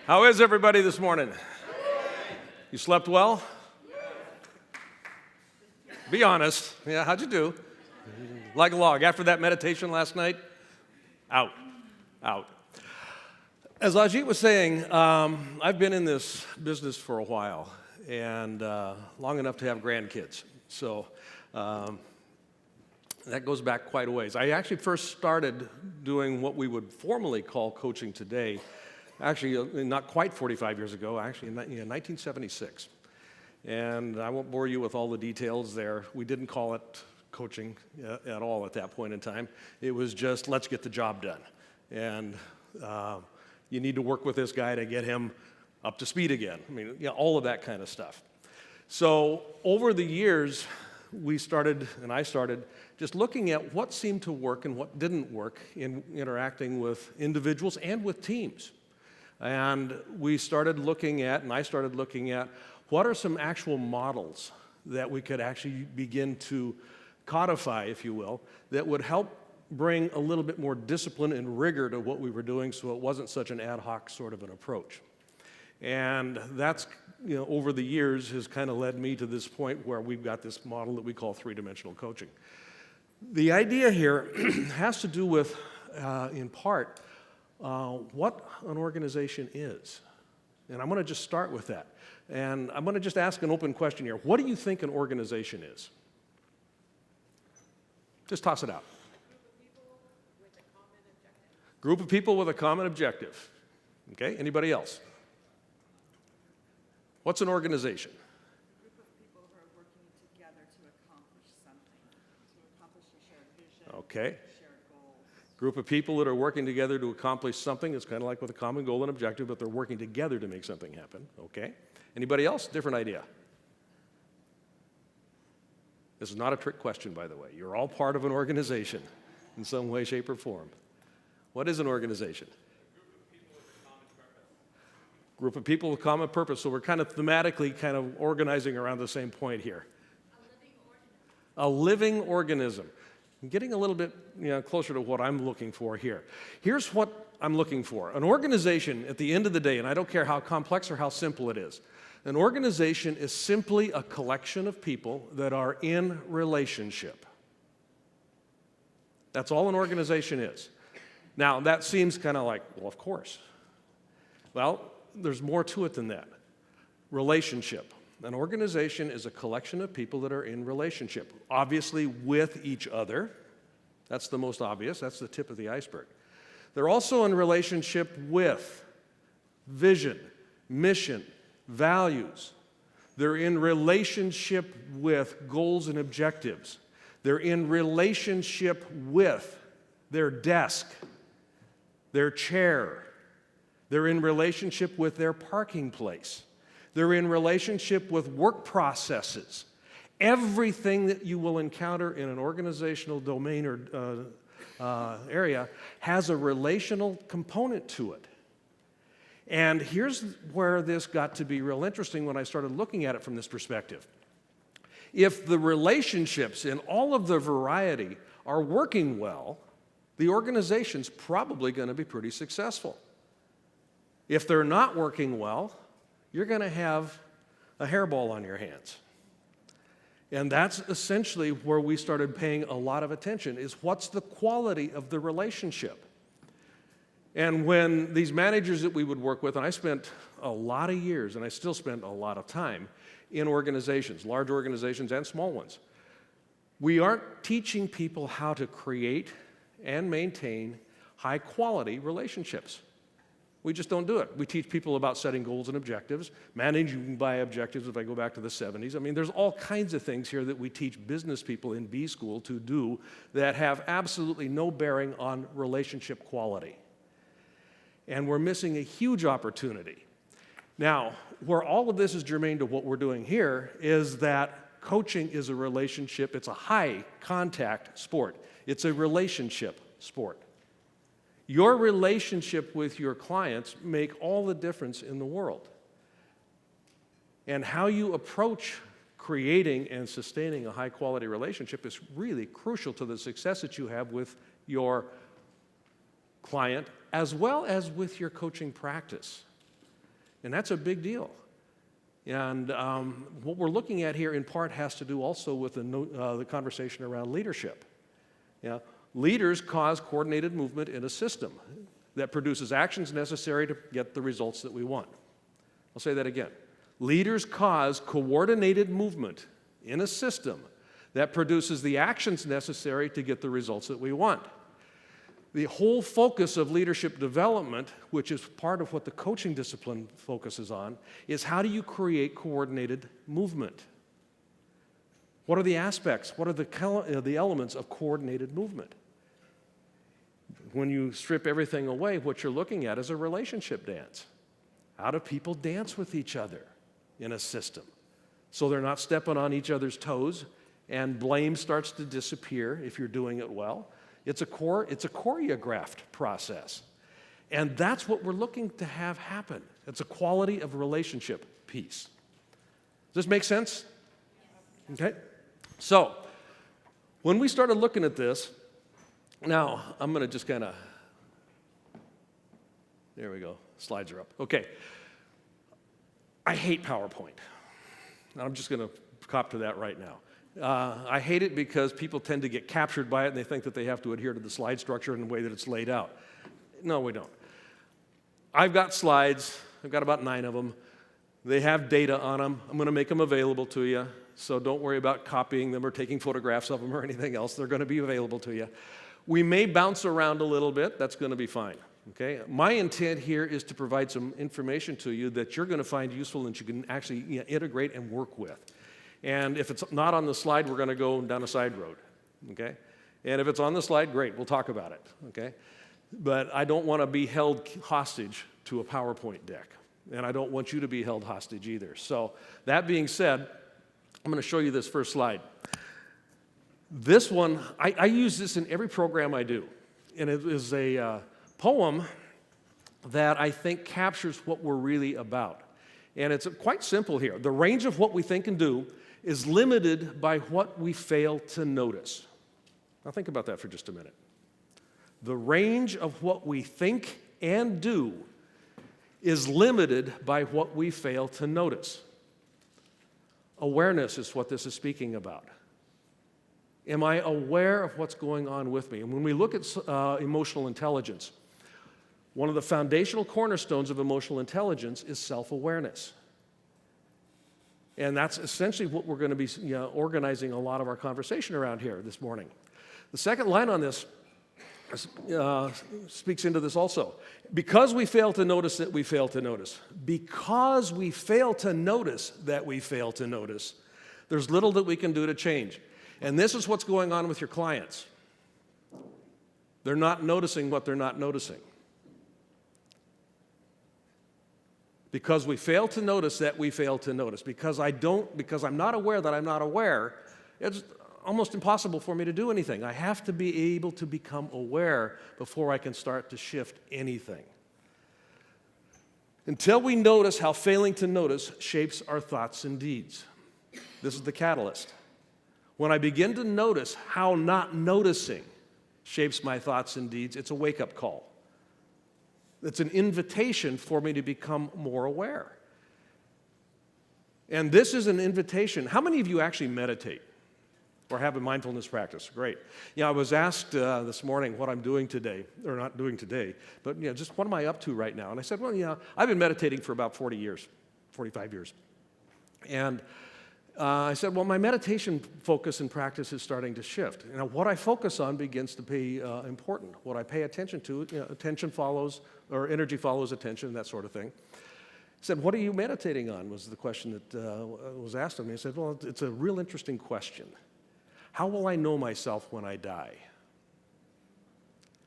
How is everybody this morning? You slept well? Be honest. Yeah, how'd you do? Like a log. After that meditation last night? Out. As Ajit was saying, I've been in this business for a while, and long enough to have grandkids. So that goes back quite a ways. I actually first started doing what we would formally call coaching today, actually not quite 45 years ago, actually in 1976. And I won't bore you with all the details there. We didn't call it coaching at all at that point in time. It was just, let's get the job done. And you need to work with this guy to get him up to speed again. I mean, all of that kind of stuff. So over the years, I started just looking at what seemed to work and what didn't work in interacting with individuals and with teams. And I started looking at what are some actual models that we could actually begin to codify, if you will, that would help bring a little bit more discipline and rigor to what we were doing so it wasn't such an ad hoc sort of an approach. And that's, over the years has kind of led me to this point where we've got this model that we call three-dimensional coaching. The idea here has to do with, in part, what an organization is. And I'm going to just start with that. And I'm going to just ask an open question here. What do you think an organization is? Just toss it out. Group of people with a common objective. Okay, anybody else? What's an organization? A group of people who are working together to accomplish something, to accomplish a shared vision, Okay. shared goals. Group of people that are working together to accomplish something. It's kind of like with a common goal and objective, but they're working together to make something happen. Okay. Anybody else? Different idea. This is not a trick question, by the way. You're all part of an organization in some way, shape, or form. What is an organization? Group of people with common purpose. So we're kind of thematically kind of organizing around the same point here. A living organism. I'm getting a little bit closer to what I'm looking for here. Here's what I'm looking for. An organization, at the end of the day, and I don't care how complex or how simple it is, an organization is simply a collection of people that are in relationship. That's all an organization is. Now, that seems kind of like, well, of course. Well, there's more to it than that. Relationship. An organization is a collection of people that are in relationship, obviously with each other. That's the most obvious. That's the tip of the iceberg. They're also in relationship with vision, mission, values. They're in relationship with goals and objectives. They're in relationship with their desk, their chair. They're in relationship with their parking place. They're in relationship with work processes. Everything that you will encounter in an organizational domain or area has a relational component to it. And here's where this got to be real interesting when I started looking at it from this perspective. If the relationships in all of the variety are working well, the organization's probably going to be pretty successful. If they're not working well, you're going to have a hairball on your hands. And that's essentially where we started paying a lot of attention, is what's the quality of the relationship? And when these managers that we would work with, and I spent a lot of years, and I still spend a lot of time in organizations, large organizations and small ones, we aren't teaching people how to create and maintain high-quality relationships. We just don't do it. We teach people about setting goals and objectives, managing by objectives if I go back to the 70s. I mean, there's all kinds of things here that we teach business people in B school to do that have absolutely no bearing on relationship quality. And we're missing a huge opportunity. Now, where all of this is germane to what we're doing here is that coaching is a relationship. It's a high-contact sport. It's a relationship sport. Your relationship with your clients make all the difference in the world. And how you approach creating and sustaining a high-quality relationship is really crucial to the success that you have with your client as well as with your coaching practice. And that's a big deal. And what we're looking at here in part has to do also with the conversation around leadership. Yeah? Leaders cause coordinated movement in a system that produces actions necessary to get the results that we want. I'll say that again. Leaders cause coordinated movement in a system that produces the actions necessary to get the results that we want. The whole focus of leadership development, which is part of what the coaching discipline focuses on, is how do you create coordinated movement? What are the aspects? What are the elements of coordinated movement? When you strip everything away, what you're looking at is a relationship dance. How do people dance with each other in a system so they're not stepping on each other's toes and blame starts to disappear if you're doing it well? It's a choreographed process. And that's what we're looking to have happen. It's a quality of relationship piece. Does this make sense? Okay. So, when we started looking at this, now I'm going to just kind of, there we go, slides are up. Okay. I hate PowerPoint. I'm just going to cop to that right now. I hate it because people tend to get captured by it and they think that they have to adhere to the slide structure in the way that it's laid out. No, we don't. I've got slides. I've got about 9 of them. They have data on them. I'm going to make them available to you, so don't worry about copying them or taking photographs of them or anything else. They're going to be available to you. We may bounce around a little bit. That's going to be fine. Okay? My intent here is to provide some information to you that you're going to find useful and you can actually integrate and work with. And if it's not on the slide, we're going to go down a side road, okay? And if it's on the slide, great, we'll talk about it, okay? But I don't want to be held hostage to a PowerPoint deck, and I don't want you to be held hostage either. So that being said, I'm going to show you this first slide. This one, I use this in every program I do, and it is a poem that I think captures what we're really about. And it's quite simple here. The range of what we think and do is limited by what we fail to notice. Now think about that for just a minute. The range of what we think and do is limited by what we fail to notice. Awareness is what this is speaking about. Am I aware of what's going on with me? And when we look at emotional intelligence, one of the foundational cornerstones of emotional intelligence is self-awareness. And that's essentially what we're going to be organizing a lot of our conversation around here this morning. The second line on this speaks into this also. Because we fail to notice that we fail to notice. Because we fail to notice that we fail to notice, there's little that we can do to change. And this is what's going on with your clients. They're not noticing what they're not noticing. Because we fail to notice that we fail to notice. Because I'm not aware that I'm not aware, it's almost impossible for me to do anything. I have to be able to become aware before I can start to shift anything. Until we notice how failing to notice shapes our thoughts and deeds. This is the catalyst. When I begin to notice how not noticing shapes my thoughts and deeds, it's a wake-up call. It's an invitation for me to become more aware. And this is an invitation. How many of you actually meditate or have a mindfulness practice? Great. I was asked this morning what I'm doing today, or not doing today, but just what am I up to right now? And I said, well, I've been meditating for about 40 years, 45 years. And I said, well, my meditation focus and practice is starting to shift. What I focus on begins to be important. What I pay attention to, attention follows, or energy follows attention, that sort of thing. I said, what are you meditating on, was the question that was asked of me. I said, well, it's a real interesting question. How will I know myself when I die?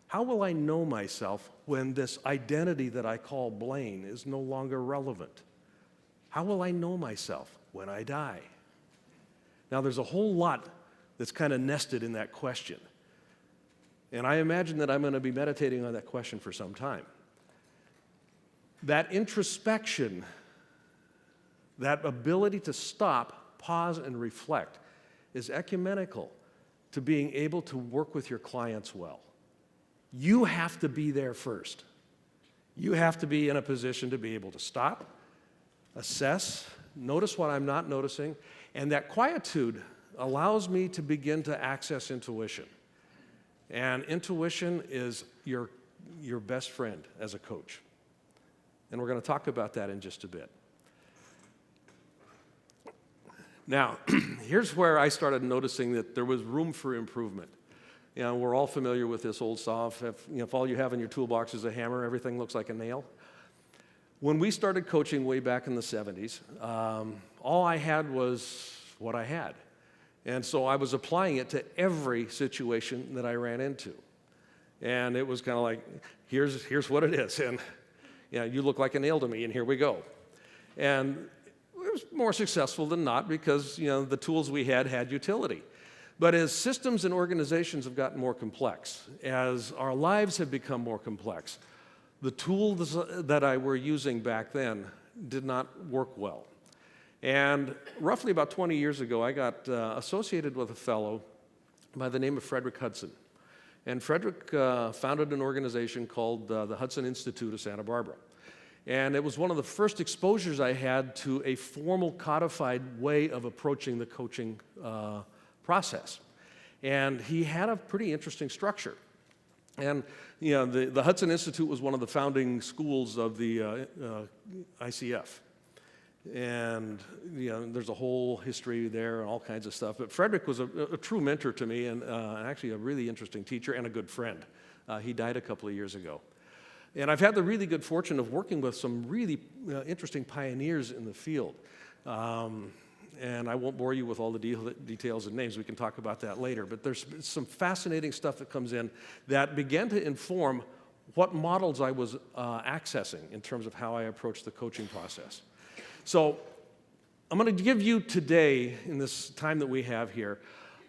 How will I know myself when this identity that I call Blaine is no longer relevant? How will I know myself when I die? Now, there's a whole lot that's kind of nested in that question. And I imagine that I'm going to be meditating on that question for some time. That introspection, that ability to stop, pause, and reflect is ecumenical to being able to work with your clients well. You have to be there first. You have to be in a position to be able to stop, assess, notice what I'm not noticing, and that quietude allows me to begin to access intuition. And intuition is your best friend as a coach. And we're going to talk about that in just a bit. Now, here's where I started noticing that there was room for improvement. You know, we're all familiar with this old saw. If all you have in your toolbox is a hammer, everything looks like a nail. When we started coaching way back in the 70s, all I had was what I had. And so I was applying it to every situation that I ran into. And it was kind of like, here's what it is. And yeah, you look like a nail to me, and here we go. And it was more successful than not because, the tools we had utility. But as systems and organizations have gotten more complex, as our lives have become more complex, the tools that I were using back then did not work well. And roughly about 20 years ago, I got associated with a fellow by the name of Frederick Hudson. And Frederick founded an organization called the Hudson Institute of Santa Barbara. And it was one of the first exposures I had to a formal codified way of approaching the coaching process. And he had a pretty interesting structure. And the Hudson Institute was one of the founding schools of the ICF. And there's a whole history there and all kinds of stuff. But Frederick was a true mentor to me and actually a really interesting teacher and a good friend. He died a couple of years ago. And I've had the really good fortune of working with some really interesting pioneers in the field. And I won't bore you with all the details and names. We can talk about that later. But there's some fascinating stuff that comes in that began to inform what models I was accessing in terms of how I approach the coaching process. So I'm going to give you today, in this time that we have here,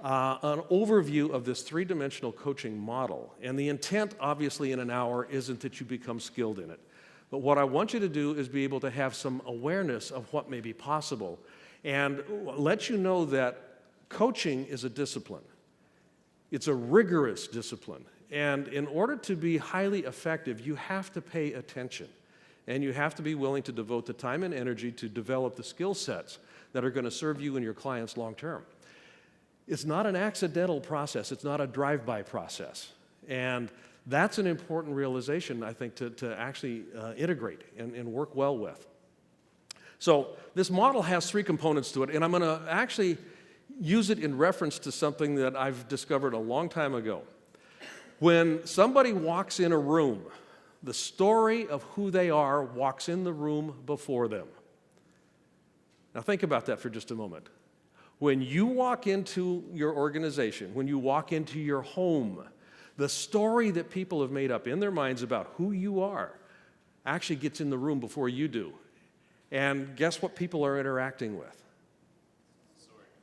an overview of this three-dimensional coaching model. And the intent, obviously, in an hour isn't that you become skilled in it. But what I want you to do is be able to have some awareness of what may be possible and let you know that coaching is a discipline. It's a rigorous discipline. And in order to be highly effective, you have to pay attention. And you have to be willing to devote the time and energy to develop the skill sets that are going to serve you and your clients long term. It's not an accidental process. It's not a drive-by process. And that's an important realization, I think, to actually integrate and work well with. So this model has three components to it, and I'm going to actually use it in reference to something that I've discovered a long time ago. When somebody walks in a room, the story of who they are walks in the room before them. Now think about that for just a moment. When you walk into your organization, when you walk into your home, the story that people have made up in their minds about who you are actually gets in the room before you do. And guess what people are interacting with?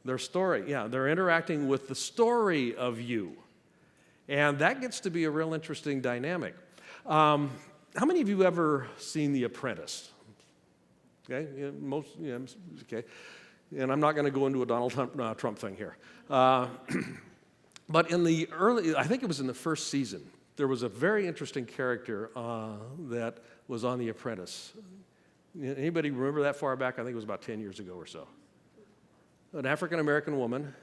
Their story. Yeah, they're interacting with the story of you. And that gets to be a real interesting dynamic. How many of you ever seen The Apprentice? Okay, okay. And I'm not going to go into a Donald Trump thing here. But in the I think it was in the first season, there was a very interesting character that was on The Apprentice. Anybody remember that far back? I think it was about 10 years ago or so. An African-American woman.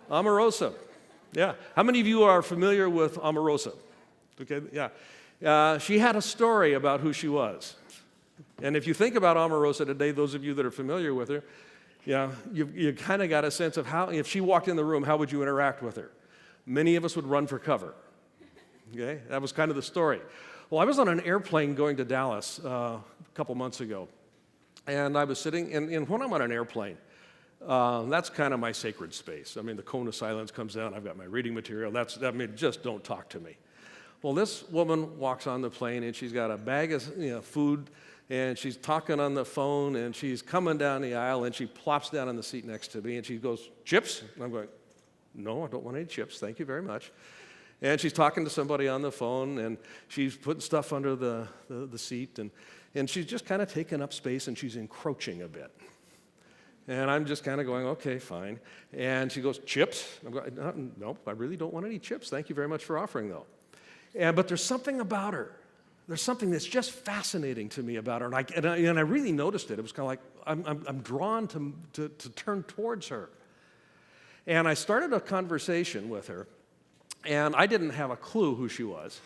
Omarosa. Yeah. How many of you are familiar with Omarosa? Okay, yeah. She had a story about who she was. And if you think about Omarosa today, those of you that are familiar with her, you kind of got a sense of how, if she walked in the room, how would you interact with her? Many of us would run for cover. Okay, that was kind of the story. Well, I was on an airplane going to Dallas a couple months ago, and I was sitting, and when I'm on an airplane, that's kind of my sacred space. I mean, the cone of silence comes down, I've got my reading material, just don't talk to me. Well, this woman walks on the plane, and she's got a bag of food, and she's talking on the phone, and she's coming down the aisle, and she plops down on the seat next to me, and she goes, "Chips?" And I'm going, "No, I don't want any chips, thank you very much." And she's talking to somebody on the phone, and she's putting stuff under the seat, and she's just kind of taking up space, and she's encroaching a bit. And I'm just kind of going, okay, fine. And she goes, "Chips?" I'm going, "No, I really don't want any chips. Thank you very much for offering, though." But there's something about her there's something that's just fascinating to me about her, and I really noticed it. It was kind of like I'm drawn to turn towards her. And I started a conversation with her, and I didn't have a clue who she was.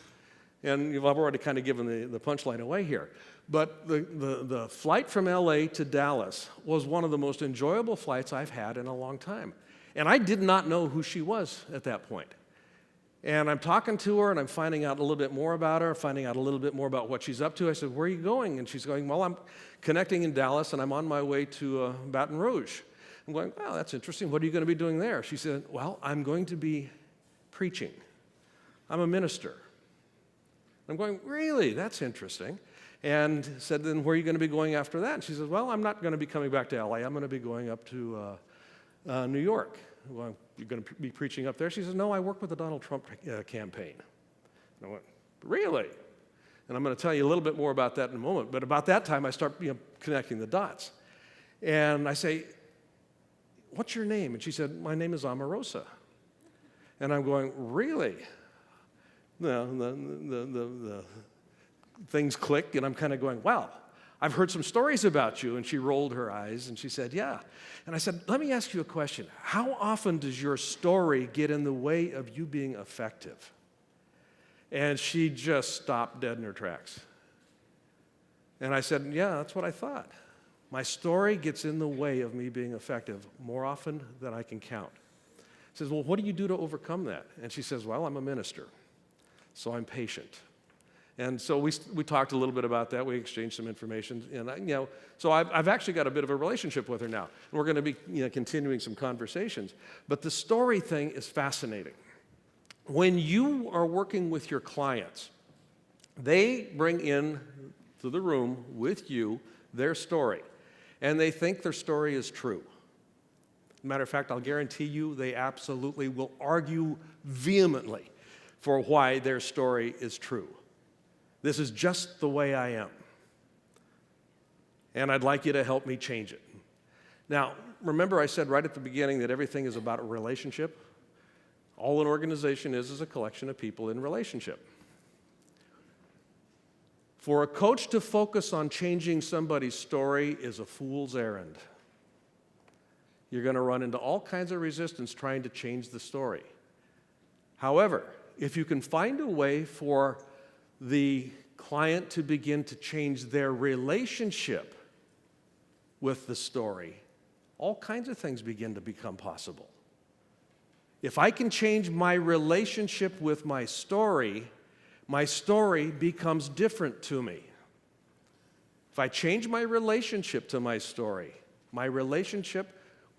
And I've already kind of given the punchline away here. But the flight from LA to Dallas was one of the most enjoyable flights I've had in a long time. And I did not know who she was at that point. And I'm talking to her, and I'm finding out a little bit more about her, finding out a little bit more about what she's up to. I said, "Where are you going?" And she's going, "Well, I'm connecting in Dallas, and I'm on my way to Baton Rouge." I'm going, "Wow, that's interesting. What are you going to be doing there?" She said, "Well, I'm going to be preaching. I'm a minister." I'm going, "Really? That's interesting." And said, "Then where are you going to be going after that?" And she says, "Well, I'm not going to be coming back to LA. I'm going to be going up to New York." "Well, you're going to be preaching up there?" She says, "No, I work with the Donald Trump campaign." And I went, "Really?" And I'm going to tell you a little bit more about that in a moment. But about that time, I start connecting the dots. And I say, "What's your name?" And she said, "My name is Omarosa." And I'm going, "Really?" The things click, and I'm kind of going, "Well, I've heard some stories about you." And she rolled her eyes, and she said, "Yeah." And I said, "Let me ask you a question. How often does your story get in the way of you being effective?" And she just stopped dead in her tracks. And I said, "Yeah, that's what I thought. My story gets in the way of me being effective more often than I can count." She says, "Well, what do you do to overcome that?" And she says, "Well, I'm a minister, so I'm patient." And so we talked a little bit about that. We exchanged some information, and so I've actually got a bit of a relationship with her now. And we're going to be continuing some conversations. But the story thing is fascinating. When you are working with your clients, they bring in to the room with you their story, and they think their story is true. Matter of fact, I'll guarantee you they absolutely will argue vehemently for why their story is true. This is just the way I am, and I'd like you to help me change it. Now, remember I said right at the beginning that everything is about a relationship? All an organization is a collection of people in relationship. For a coach to focus on changing somebody's story is a fool's errand. You're going to run into all kinds of resistance trying to change the story. However, if you can find a way for the client to begin to change their relationship with the story, all kinds of things begin to become possible. If I can change my relationship with my story becomes different to me. If I change my relationship to my story, my relationship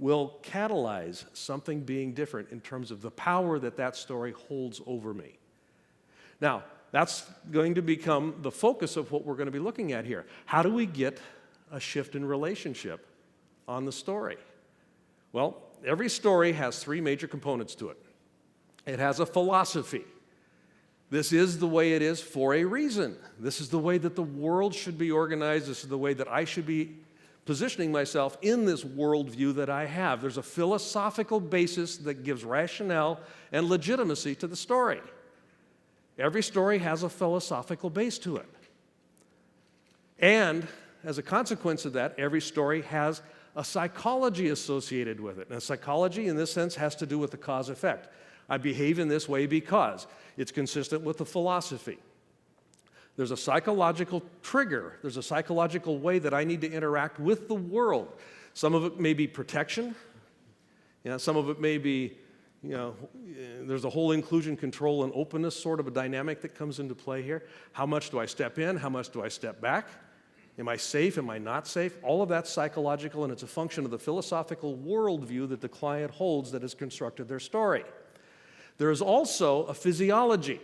will catalyze something being different in terms of the power that story holds over me. Now, that's going to become the focus of what we're going to be looking at here. How do we get a shift in relationship on the story? Well, every story has three major components to it. It has a philosophy. This is the way it is for a reason. This is the way that the world should be organized. This is the way that I should be positioning myself in this worldview that I have. There's a philosophical basis that gives rationale and legitimacy to the story. Every story has a philosophical base to it. And as a consequence of that, every story has a psychology associated with it. And psychology, in this sense, has to do with the cause-effect. I behave in this way because it's consistent with the philosophy. There's a psychological trigger. There's a psychological way that I need to interact with the world. Some of it may be protection. Some of it may be, there's a whole inclusion, control, and openness sort of a dynamic that comes into play here. How much do I step in? How much do I step back? Am I safe? Am I not safe? All of that's psychological, and it's a function of the philosophical worldview that the client holds that has constructed their story. There is also a physiology.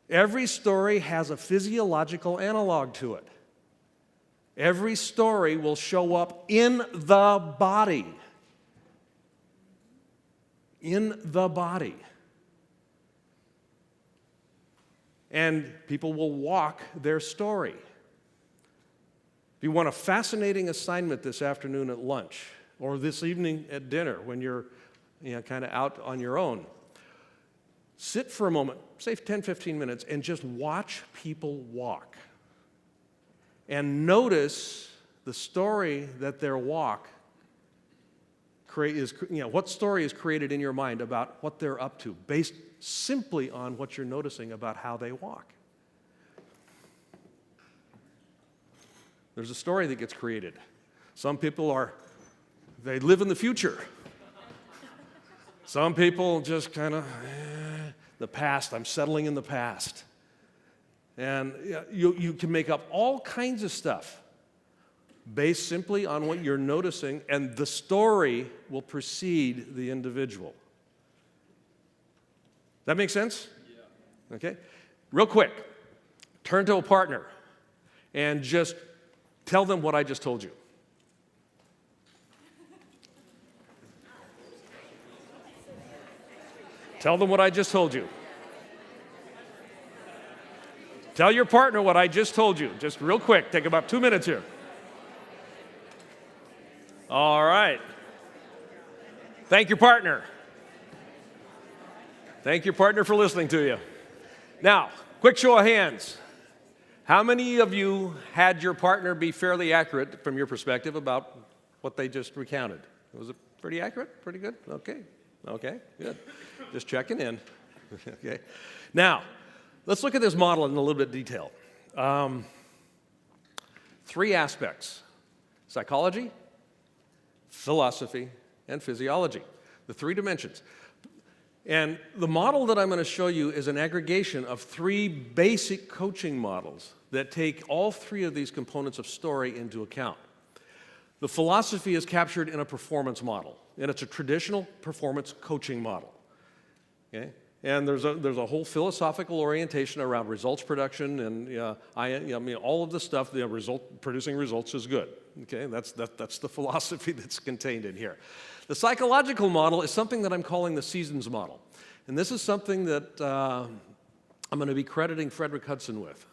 Every story has a physiological analog to it. Every story will show up in the body. In the body. And people will walk their story. If you want a fascinating assignment this afternoon at lunch, or this evening at dinner when you're kind of out on your own, sit for a moment, say 10, 15 minutes, and just watch people walk. And notice the story that their walk what story is created in your mind about what they're up to, based simply on what you're noticing about how they walk. There's a story that gets created. Some people they live in the future. Some people just kind of, the past, I'm settling in the past. And you can make up all kinds of stuff based simply on what you're noticing, and the story will precede the individual. That make sense? Yeah. Okay? Real quick, turn to a partner and just tell them what I just told you. Tell them what I just told you. Tell your partner what I just told you. Just real quick, take about 2 minutes here. All right. Thank your partner. Thank your partner for listening to you. Now, quick show of hands. How many of you had your partner be fairly accurate from your perspective about what they just recounted? Was it pretty accurate? Pretty good? Okay, good. Just checking in. Okay. Now, let's look at this model in a little bit of detail. 3 aspects: psychology, philosophy, and physiology. The 3 dimensions. And the model that I'm going to show you is an aggregation of 3 basic coaching models that take all 3 of these components of story into account. The philosophy is captured in a performance model, and it's a traditional performance coaching model. Okay? And there's a whole philosophical orientation around results production, and all of the stuff. Producing results is good. Okay, that's the philosophy that's contained in here. The psychological model is something that I'm calling the seasons model, and this is something that I'm going to be crediting Frederick Hudson with.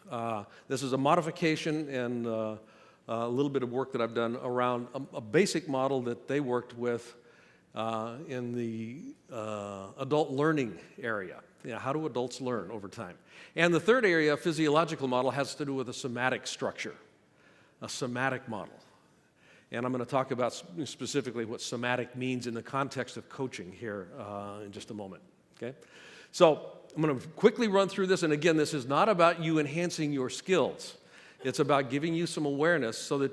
This is a modification and a little bit of work that I've done around a basic model that they worked with in the adult learning area. How do adults learn over time? And the third area, physiological model, has to do with a somatic structure, a somatic model. And I'm going to talk about specifically what somatic means in the context of coaching here in just a moment. Okay? So I'm going to quickly run through this, and again, this is not about you enhancing your skills. It's about giving you some awareness so that,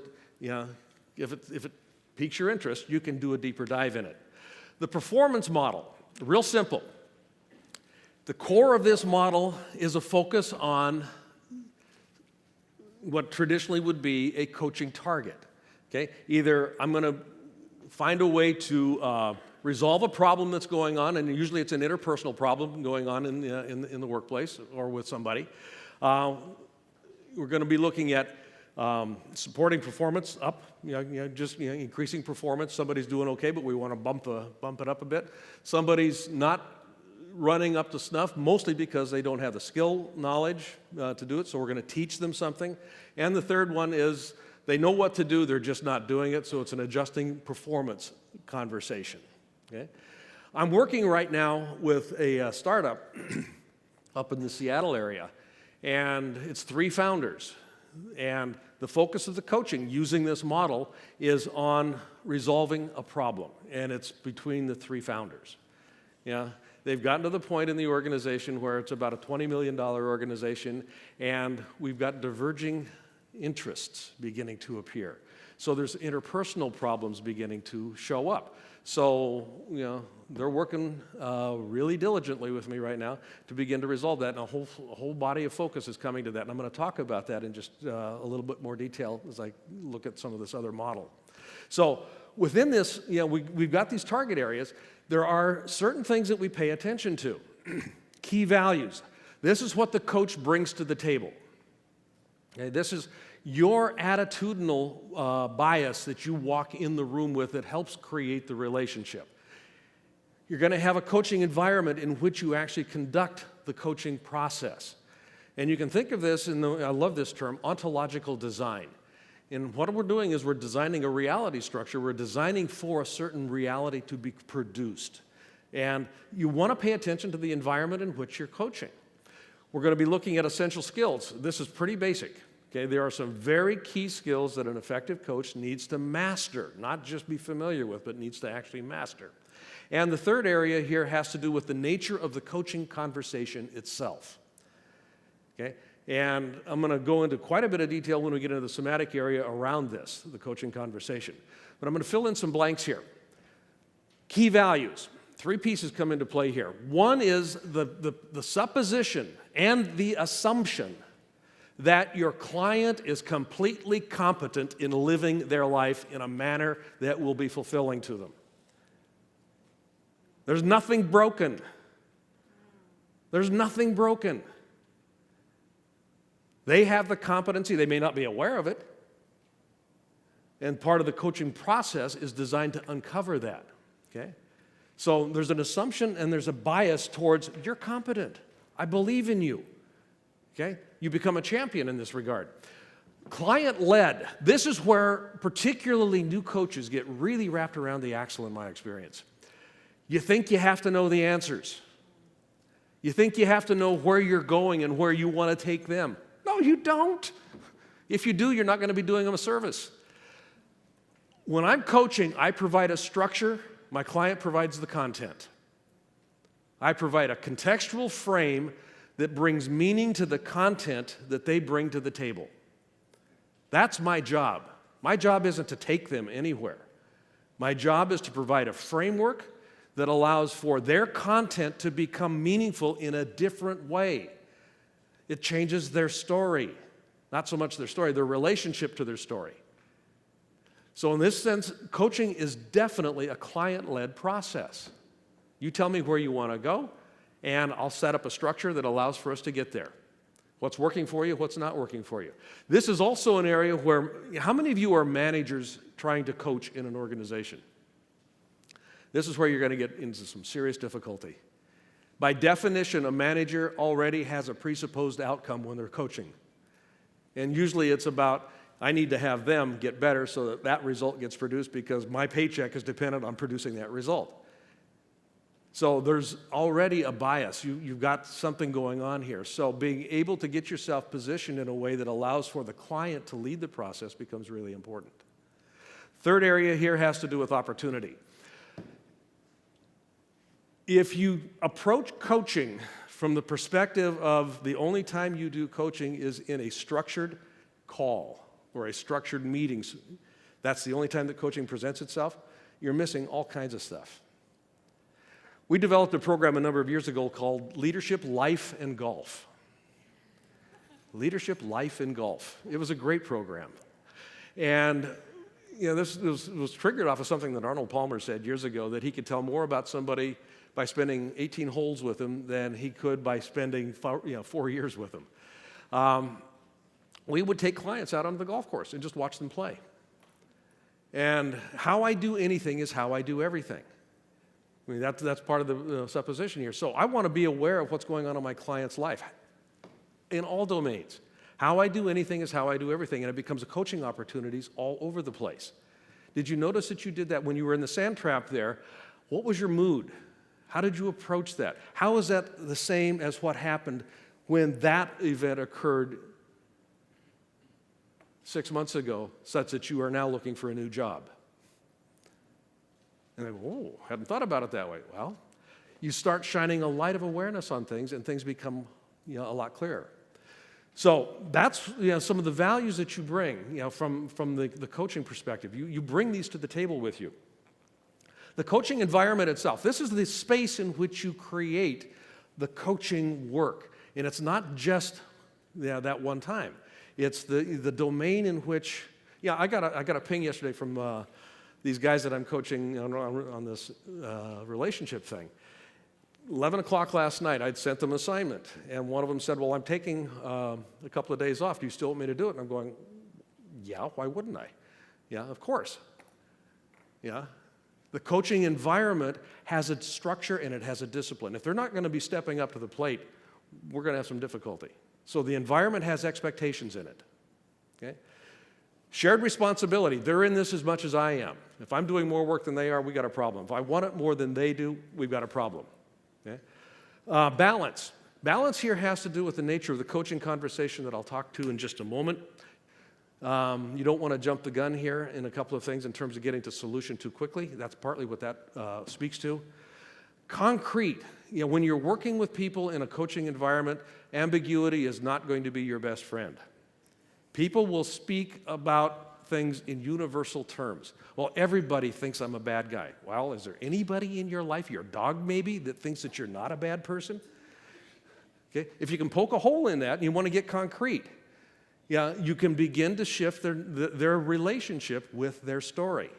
if it piques your interest, you can do a deeper dive in it. The performance model, real simple. The core of this model is a focus on what traditionally would be a coaching target. Okay? Either I'm going to find a way to resolve a problem that's going on, and usually it's an interpersonal problem going on in the workplace or with somebody. We're going to be looking at supporting performance up, increasing performance. Somebody's doing okay, but we want to bump it up a bit. Somebody's not running up to snuff, mostly because they don't have the skill knowledge to do it, so we're going to teach them something. And the third one is they know what to do, they're just not doing it, so it's an adjusting performance conversation. Okay? I'm working right now with a startup up in the Seattle area, and it's 3 founders. And the focus of the coaching using this model is on resolving a problem, and it's between the 3 founders. They've gotten to the point in the organization where it's about a $20 million organization, and we've got diverging interests beginning to appear. So there's interpersonal problems beginning to show up. So, they're working really diligently with me right now to begin to resolve that, and a whole body of focus is coming to that. And I'm going to talk about that in just a little bit more detail as I look at some of this other model. So within this, we've got these target areas. There are certain things that we pay attention to. Key values. This is what the coach brings to the table. Okay, this is your attitudinal bias that you walk in the room with that helps create the relationship. You're going to have a coaching environment in which you actually conduct the coaching process. And you can think of this, I love this term, ontological design. And what we're doing is we're designing a reality structure. We're designing for a certain reality to be produced. And you want to pay attention to the environment in which you're coaching. We're going to be looking at essential skills. This is pretty basic. Okay, there are some very key skills that an effective coach needs to master, not just be familiar with, but needs to actually master. And the third area here has to do with the nature of the coaching conversation itself. Okay? And I'm going to go into quite a bit of detail when we get into the somatic area around this, the coaching conversation. But I'm going to fill in some blanks here. Key values. 3 pieces come into play here. One is the supposition and the assumption that your client is completely competent in living their life in a manner that will be fulfilling to them. There's nothing broken. There's nothing broken. They have the competency. They may not be aware of it. And part of the coaching process is designed to uncover that. Okay? So there's an assumption and there's a bias towards, you're competent. I believe in you. Okay? You become a champion in this regard. Client-led. This is where particularly new coaches get really wrapped around the axle in my experience. You think you have to know the answers. You think you have to know where you're going and where you want to take them. No, you don't. If you do, you're not going to be doing them a service. When I'm coaching, I provide a structure. My client provides the content. I provide a contextual frame that brings meaning to the content that they bring to the table. That's my job. My job isn't to take them anywhere. My job is to provide a framework that allows for their content to become meaningful in a different way. It changes their story. Not so much their story, their relationship to their story. So in this sense, coaching is definitely a client-led process. You tell me where you want to go, and I'll set up a structure that allows for us to get there. What's working for you, what's not working for you. This is also an area where, how many of you are managers trying to coach in an organization? This is where you're going to get into some serious difficulty. By definition, a manager already has a presupposed outcome when they're coaching. And usually it's about, I need to have them get better so that that result gets produced because my paycheck is dependent on producing that result. So there's already a bias. You've got something going on here. So being able to get yourself positioned in a way that allows for the client to lead the process becomes really important. Third area here has to do with opportunity. If you approach coaching from the perspective of the only time you do coaching is in a structured call or a structured meeting, that's the only time that coaching presents itself, you're missing all kinds of stuff. We developed a program a number of years ago called Leadership, Life, and Golf. Leadership, Life, and Golf. It was a great program. And this was triggered off of something that Arnold Palmer said years ago, that he could tell more about somebody by spending 18 holes with them than he could by spending 4 years with them. We would take clients out onto the golf course and just watch them play. And how I do anything is how I do everything. I mean, that's part of the supposition here. So I want to be aware of what's going on in my client's life in all domains. How I do anything is how I do everything, and it becomes a coaching opportunities all over the place. Did you notice that you did that when you were in the sand trap there? What was your mood? How did you approach that? How is that the same as what happened when that event occurred 6 months ago, such that you are now looking for a new job? And they go, oh, hadn't thought about it that way. Well, you start shining a light of awareness on things, and things become a lot clearer. So that's some of the values that you bring from the coaching perspective. You bring these to the table with you. The coaching environment itself, this is the space in which you create the coaching work. And it's not just that one time. It's the domain in which, I got a ping yesterday from these guys that I'm coaching on this relationship thing. 11 o'clock last night, I'd sent them an assignment. And one of them said, well, I'm taking a couple of days off. Do you still want me to do it? And I'm going, yeah, why wouldn't I? Yeah, of course. Yeah. The coaching environment has a structure and it has a discipline. If they're not going to be stepping up to the plate, we're going to have some difficulty. So the environment has expectations in it. Okay? Shared responsibility. They're in this as much as I am. If I'm doing more work than they are, we got a problem. If I want it more than they do, we've got a problem. Okay? Balance. Balance here has to do with the nature of the coaching conversation that I'll talk to in just a moment. You don't want to jump the gun here in a couple of things in terms of getting to solution too quickly. That's partly what that speaks to. Concrete. When you're working with people in a coaching environment, ambiguity is not going to be your best friend. People will speak about things in universal terms. Well, everybody thinks I'm a bad guy. Well, is there anybody in your life, your dog maybe, that thinks that you're not a bad person? Okay? If you can poke a hole in that and you want to get concrete, you can begin to shift their relationship with their story.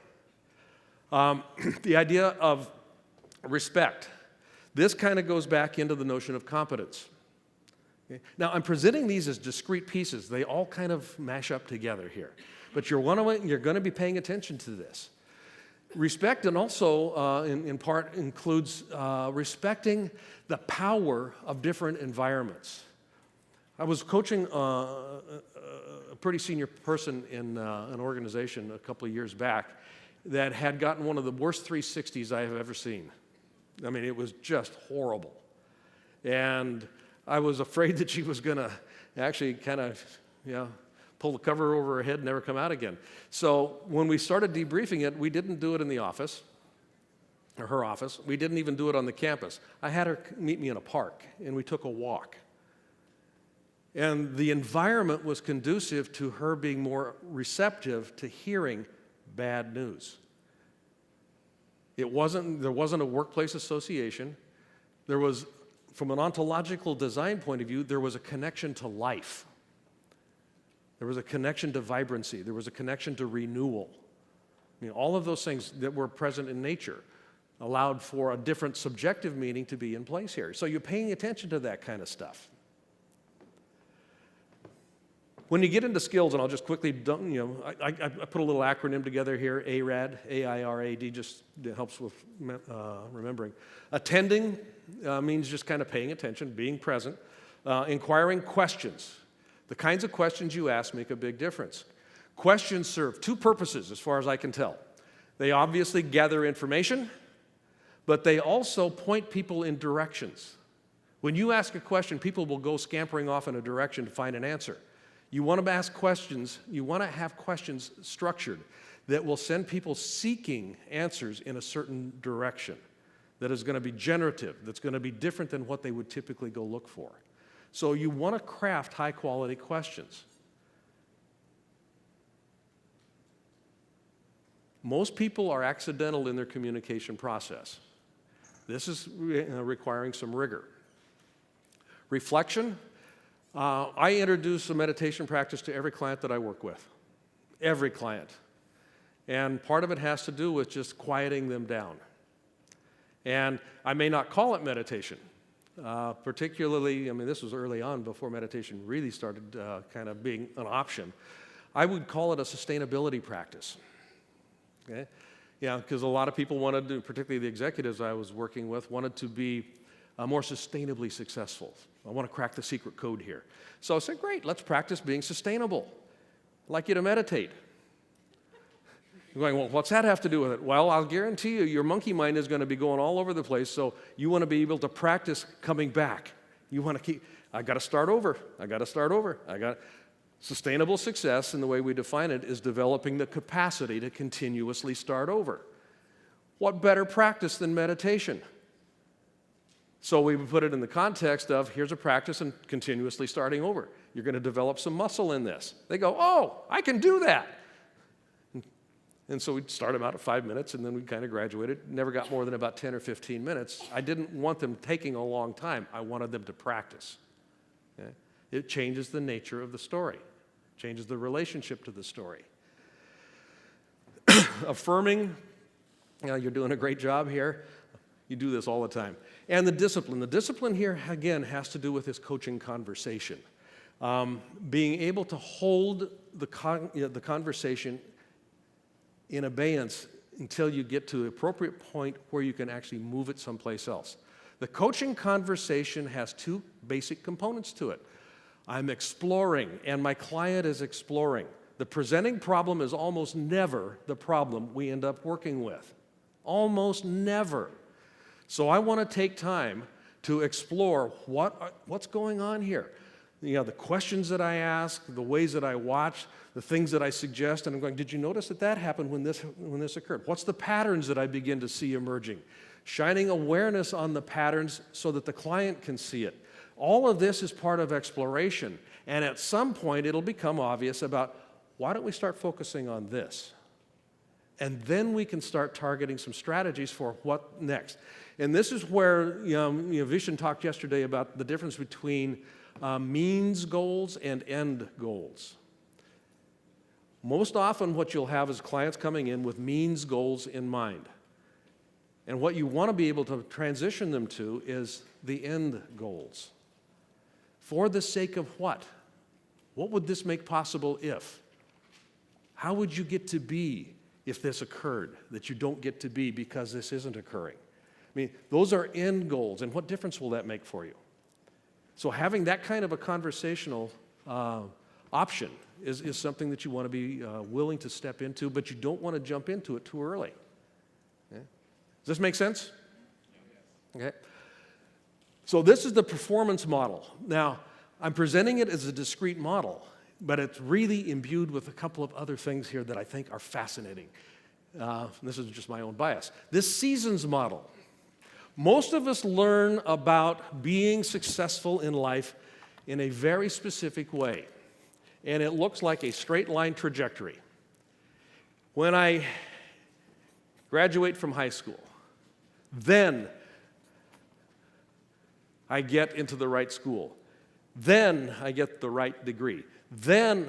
The idea of respect. This kind of goes back into the notion of competence. Okay? Now, I'm presenting these as discrete pieces. They all kind of mash up together here. But you're going to be paying attention to this. Respect, and also in part includes respecting the power of different environments. I was coaching a pretty senior person in an organization a couple of years back that had gotten one of the worst 360s I have ever seen. I mean, it was just horrible. And I was afraid that she was going to actually kind of, pull the cover over her head and never come out again. So when we started debriefing it, we didn't do it in the office, or her office. We didn't even do it on the campus. I had her meet me in a park, and we took a walk. And the environment was conducive to her being more receptive to hearing bad news. There wasn't a workplace association. There was, from an ontological design point of view, there was a connection to life. There was a connection to vibrancy. There was a connection to renewal. All of those things that were present in nature allowed for a different subjective meaning to be in place here. So you're paying attention to that kind of stuff. When you get into skills, and I'll just quickly, I put a little acronym together here, ARAD, A-I-R-A-D, just helps with remembering. Attending means just kind of paying attention, being present. Inquiring questions. The kinds of questions you ask make a big difference. Questions serve two purposes, as far as I can tell. They obviously gather information, but they also point people in directions. When you ask a question, people will go scampering off in a direction to find an answer. You want to ask questions, you want to have questions structured that will send people seeking answers in a certain direction, that is going to be generative, that's going to be different than what they would typically go look for. So you want to craft high-quality questions. Most people are accidental in their communication process. This is requiring some rigor. Reflection. I introduce a meditation practice to every client that I work with. Every client. And part of it has to do with just quieting them down. And I may not call it meditation. Particularly, this was early on before meditation really started kind of being an option. I would call it a sustainability practice. Okay? Because a lot of people wanted to, particularly the executives I was working with, wanted to be more sustainably successful. I want to crack the secret code here. So I said, great, let's practice being sustainable. I'd like you to meditate. You're going, well, what's that have to do with it? Well, I'll guarantee you your monkey mind is going to be going all over the place, so you want to be able to practice coming back. You want to keep, I got to start over. Sustainable success, in the way we define it, is developing the capacity to continuously start over. What better practice than meditation? So we put it in the context of, here's a practice and continuously starting over. You're going to develop some muscle in this. They go, oh, I can do that. And so we'd start them out at 5 minutes, and then we kind of graduated. Never got more than about 10 or 15 minutes. I didn't want them taking a long time. I wanted them to practice. Okay? It changes the nature of the story, changes the relationship to the story. Affirming, you're doing a great job here. You do this all the time. And the discipline. The discipline here, again, has to do with this coaching conversation. Being able to hold the conversation in abeyance until you get to the appropriate point where you can actually move it someplace else. The coaching conversation has two basic components to it. I'm exploring, and my client is exploring. the presenting problem is almost never the problem we end up working with. Almost never. So I want to take time to explore what's going on here. The questions that I ask, the ways that I watch, the things that I suggest, and I'm going, did you notice that happened when this occurred? What's the patterns that I begin to see emerging? Shining awareness on the patterns so that the client can see it. All of this is part of exploration, and at some point it'll become obvious about, why don't we start focusing on this? And then we can start targeting some strategies for what next. And this is where Vishen talked yesterday about the difference between means goals and end goals. Most often what you'll have is clients coming in with means goals in mind. And what you want to be able to transition them to is the end goals. For the sake of what? What would this make possible if? How would you get to be if this occurred that you don't get to be because this isn't occurring? I mean, those are end goals, and what difference will that make for you? So having that kind of a conversational option is something that you want to be willing to step into, but you don't want to jump into it too early. Okay? Does this make sense? Okay. So this is the performance model. Now, I'm presenting it as a discrete model, but it's really imbued with a couple of other things here that I think are fascinating. This is just my own bias. This seasons model. Most of us learn about being successful in life in a very specific way, and it looks like a straight line trajectory. When I graduate from high school, then I get into the right school. Then I get the right degree. Then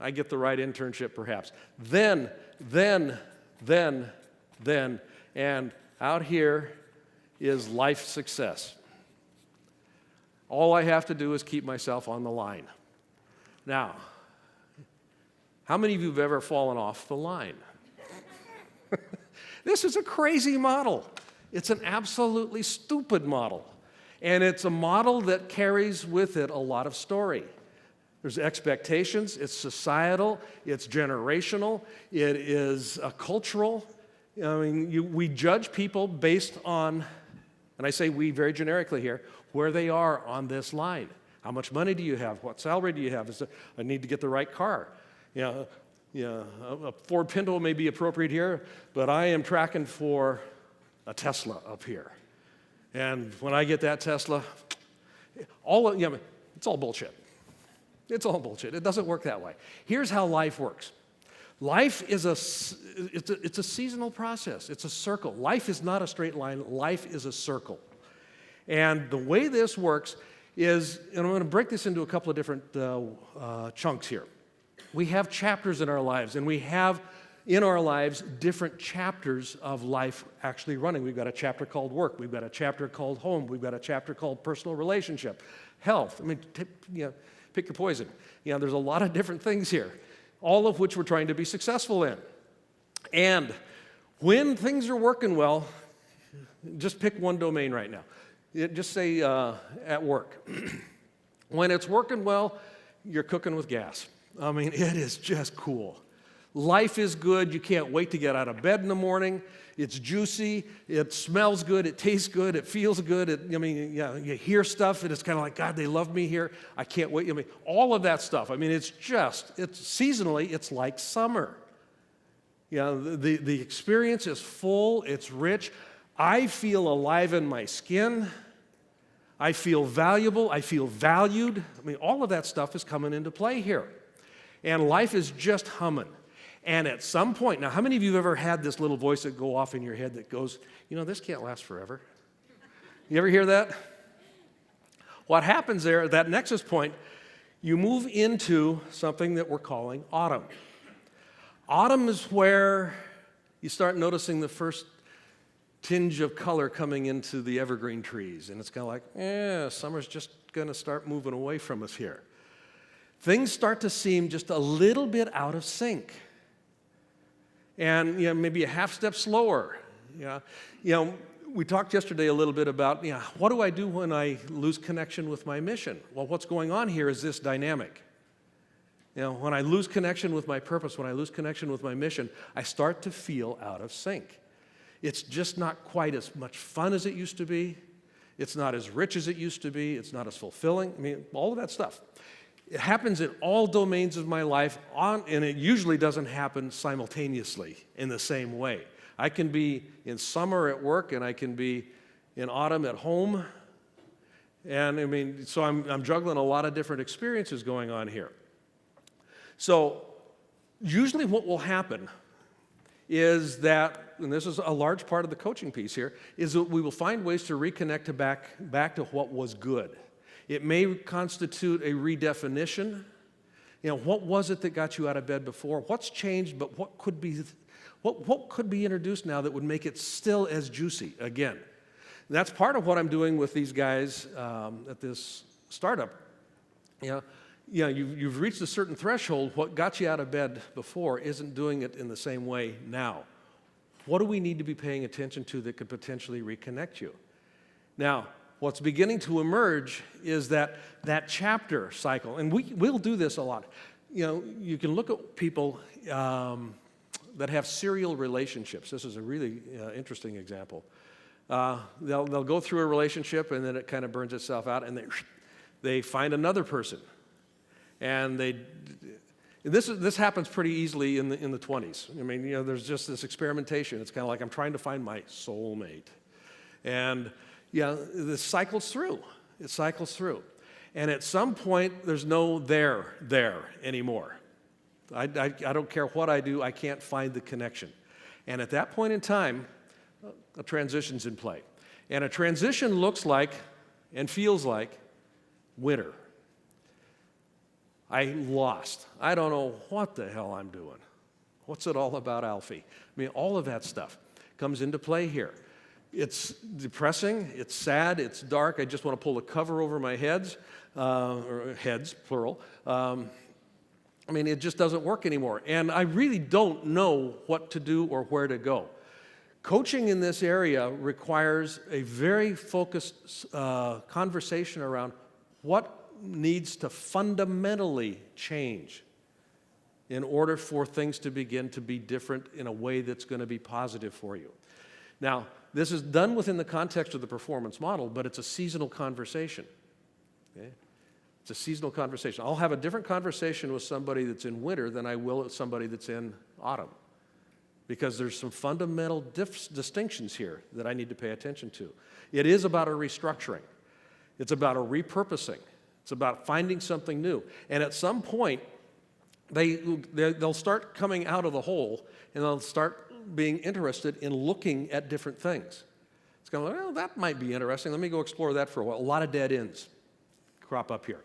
I get the right internship, perhaps. Then, and out here is life success. All I have to do is keep myself on the line. Now, how many of you have ever fallen off the line? This is a crazy model. It's an absolutely stupid model. And it's a model that carries with it a lot of story. There's expectations, it's societal, it's generational, it is cultural. I mean, we judge people based on, and I say we very generically here, where they are on this line. How much money do you have? What salary do you have? I need to get the right car. A Ford Pinto may be appropriate here, but I am tracking for a Tesla up here. And when I get that Tesla, it's all bullshit. It's all bullshit. It doesn't work that way. Here's how life works. Life is it's a seasonal process. It's a circle. Life is not a straight line. Life is a circle. And the way this works is, and I'm going to break this into a couple of different chunks here. We have chapters in our lives, and we have in our lives different chapters of life actually running. We've got a chapter called work. We've got a chapter called home. We've got a chapter called personal relationship, health. I mean, pick your poison. There's a lot of different things here, all of which we're trying to be successful in. And when things are working well, just pick one domain right now. Just say at work. When it's working well, you're cooking with gas. I mean, it is just cool. Life is good. You can't wait to get out of bed in the morning. It's juicy. It smells good. It tastes good. It feels good. You hear stuff, and it's kind of like, God, they love me here. I can't wait. All of that stuff. It's seasonally, it's like summer. The experience is full. It's rich. I feel alive in my skin. I feel valuable. I feel valued. All of that stuff is coming into play here. And life is just humming. And at some point, now how many of you have ever had this little voice that go off in your head that goes, this can't last forever? You ever hear that? What happens there, at that nexus point, you move into something that we're calling autumn. Autumn is where you start noticing the first tinge of color coming into the evergreen trees. And it's kind of like, summer's just going to start moving away from us here. Things start to seem just a little bit out of sync. And maybe a half step slower. We talked yesterday a little bit about what do I do when I lose connection with my mission? Well, what's going on here is this dynamic. When I lose connection with my purpose, when I lose connection with my mission, I start to feel out of sync. It's just not quite as much fun as it used to be. It's not as rich as it used to be. It's not as fulfilling. I mean, all of that stuff. It happens in all domains of my life, and it usually doesn't happen simultaneously in the same way. I can be in summer at work, and I can be in autumn at home. And I mean, so I'm juggling a lot of different experiences going on here. So usually what will happen is that, and this is a large part of the coaching piece here, is that we will find ways to reconnect back to what was good. It may constitute a redefinition. What was it that got you out of bed before? What's changed, but what could be introduced now that would make it still as juicy again? And that's part of what I'm doing with these guys at this startup. You've reached a certain threshold. What got you out of bed before isn't doing it in the same way now. What do we need to be paying attention to that could potentially reconnect you? Now, what's beginning to emerge is that chapter cycle, and we'll do this a lot. You can look at people that have serial relationships. This is a really interesting example. They'll go through a relationship, and then it kind of burns itself out, and they find another person. And this happens pretty easily in the 20s. I mean, there's just this experimentation. It's kind of like I'm trying to find my soulmate. And this cycles through. It cycles through. And at some point, there's no there anymore. I don't care what I do, I can't find the connection. And at that point in time, a transition's in play. And a transition looks like and feels like winter. I lost. I don't know what the hell I'm doing. What's it all about, Alfie? I mean, all of that stuff comes into play here. It's depressing, it's sad, it's dark. I just want to pull the cover over my heads, or heads, plural. I mean, it just doesn't work anymore. And I really don't know what to do or where to go. Coaching in this area requires a very focused conversation around what needs to fundamentally change in order for things to begin to be different in a way that's going to be positive for you. Now, this is done within the context of the performance model, but it's a seasonal conversation. Okay? It's a seasonal conversation. I'll have a different conversation with somebody that's in winter than I will with somebody that's in autumn, because there's some fundamental distinctions here that I need to pay attention to. It is about a restructuring. It's about a repurposing. It's about finding something new. And at some point, they'll start coming out of the hole, and they'll start being interested in looking at different things. It's kind of like, well, that might be interesting. Let me go explore that for a while. A lot of dead ends crop up here.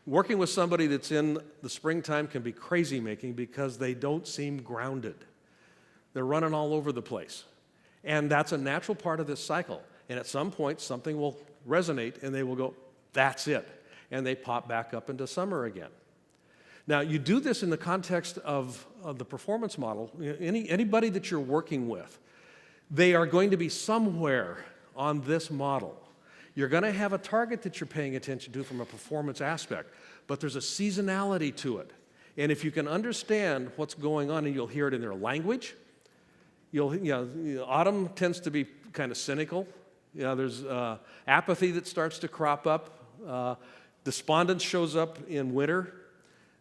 Working with somebody that's in the springtime can be crazy making because they don't seem grounded. They're running all over the place. And that's a natural part of this cycle. And at some point, something will resonate, and they will go, that's it. And they pop back up into summer again. Now, you do this in the context of the performance model. Anybody that you're working with, they are going to be somewhere on this model. You're going to have a target that you're paying attention to from a performance aspect, but there's a seasonality to it. And if you can understand what's going on, and you'll hear it in their language, autumn tends to be kind of cynical. There's apathy that starts to crop up. Despondence shows up in winter.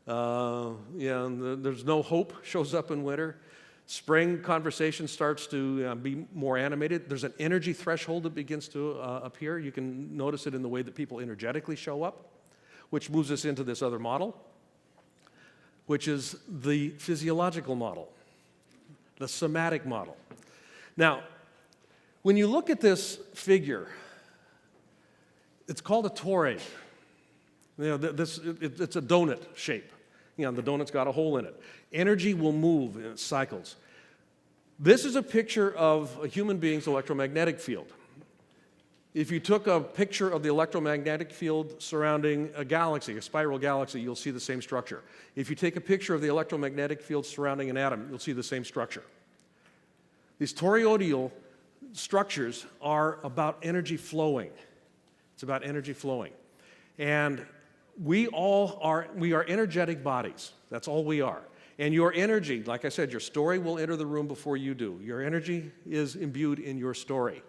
There's no hope shows up in winter. Spring conversation starts to be more animated. There's an energy threshold that begins to appear. You can notice it in the way that people energetically show up, which moves us into this other model, which is the physiological model, the somatic model. Now, when you look at this figure, it's called a torre. It's a donut shape. The donut's got a hole in it. Energy will move in cycles. This is a picture of a human being's electromagnetic field. If you took a picture of the electromagnetic field surrounding a galaxy, a spiral galaxy, you'll see the same structure. If you take a picture of the electromagnetic field surrounding an atom, you'll see the same structure. These toroidal structures are about energy flowing. It's about energy flowing. And we are energetic bodies. That's all we are. And your energy, like I said, your story will enter the room before you do. Your energy is imbued in your story.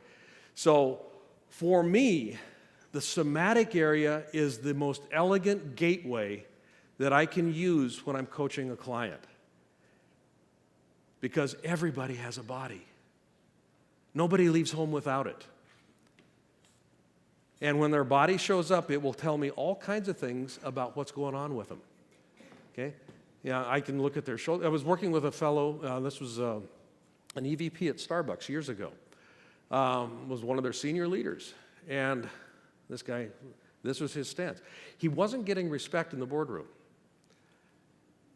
So for me, the somatic area is the most elegant gateway that I can use when I'm coaching a client. Because everybody has a body. Nobody leaves home without it. And when their body shows up, it will tell me all kinds of things about what's going on with them. Okay? Yeah, I can look at their shoulder. I was working with a fellow, this was an EVP at Starbucks years ago, was one of their senior leaders. And this guy, this was his stance. He wasn't getting respect in the boardroom.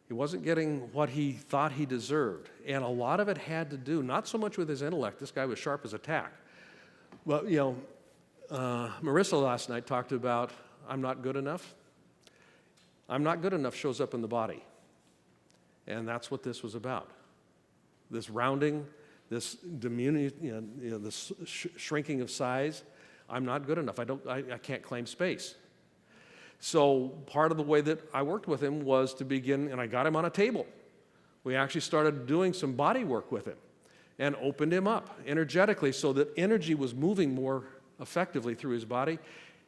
He wasn't getting what he thought he deserved. And a lot of it had to do, not so much with his intellect. This guy was sharp as a tack. Well, Marissa last night talked about, I'm not good enough. I'm not good enough shows up in the body. And that's what this was about. This rounding, this diminution, this shrinking of size. I'm not good enough. I can't claim space. So part of the way that I worked with him was to begin, and I got him on a table. We actually started doing some body work with him and opened him up energetically so that energy was moving more effectively through his body.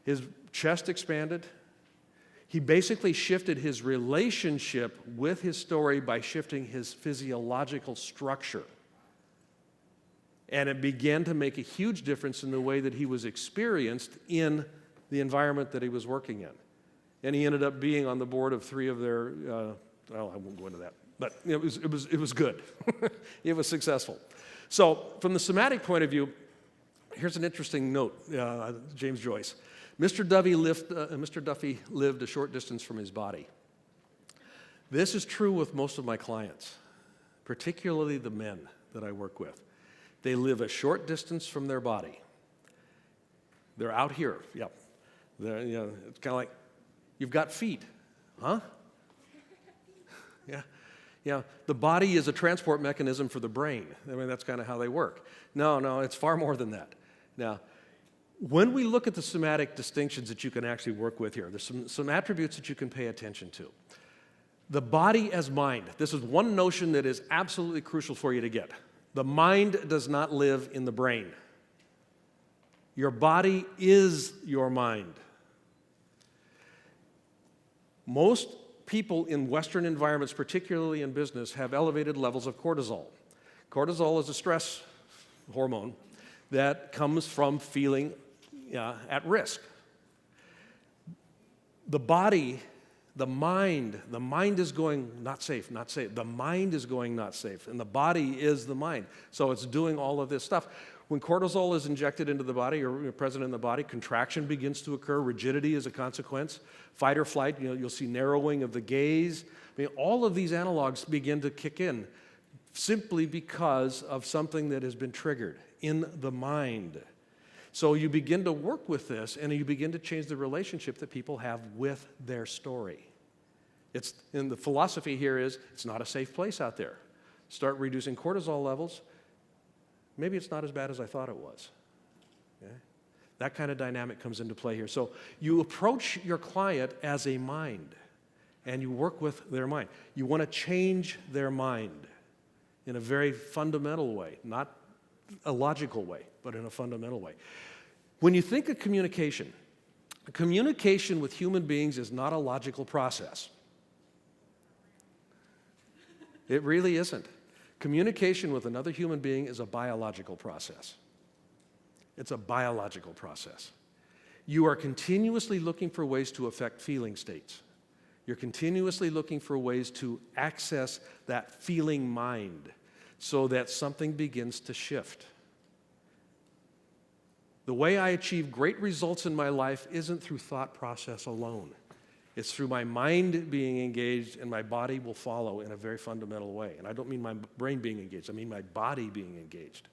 His chest expanded. He basically shifted his relationship with his story by shifting his physiological structure. And it began to make a huge difference in the way that he was experienced in the environment that he was working in. And he ended up being on the board of 3 of their, I won't go into that, but it was good. It was successful. So from the somatic point of view, here's an interesting note, James Joyce. Mr. Duffy lived a short distance from his body. This is true with most of my clients, particularly the men that I work with. They live a short distance from their body. They're out here, yep. It's kind of like, you've got feet, huh? Yeah. The body is a transport mechanism for the brain. I mean, that's kind of how they work. No, it's far more than that. Now, when we look at the somatic distinctions that you can actually work with here, there's some attributes that you can pay attention to. The body as mind. This is one notion that is absolutely crucial for you to get. The mind does not live in the brain. Your body is your mind. Most people in Western environments, particularly in business, have elevated levels of cortisol. Cortisol is a stress hormone that comes from feeling at risk. The body, the mind is going not safe, not safe. The mind is going not safe, and the body is the mind. So it's doing all of this stuff. When cortisol is injected into the body or present in the body, contraction begins to occur, rigidity is a consequence, fight or flight, you'll see narrowing of the gaze. I mean, all of these analogs begin to kick in simply because of something that has been triggered in the mind. So you begin to work with this, and you begin to change the relationship that people have with their story. And the philosophy here is, it's not a safe place out there. Start reducing cortisol levels. Maybe it's not as bad as I thought it was. Okay? That kind of dynamic comes into play here. So you approach your client as a mind, and you work with their mind. You want to change their mind in a very fundamental way, not a logical way, but in a fundamental way. When you think of communication with human beings is not a logical process. It really isn't. Communication with another human being is a biological process. It's a biological process. You are continuously looking for ways to affect feeling states. You're continuously looking for ways to access that feeling mind so that something begins to shift. The way I achieve great results in my life isn't through thought process alone. It's through my mind being engaged, and my body will follow in a very fundamental way. And I don't mean my brain being engaged, I mean my body being engaged.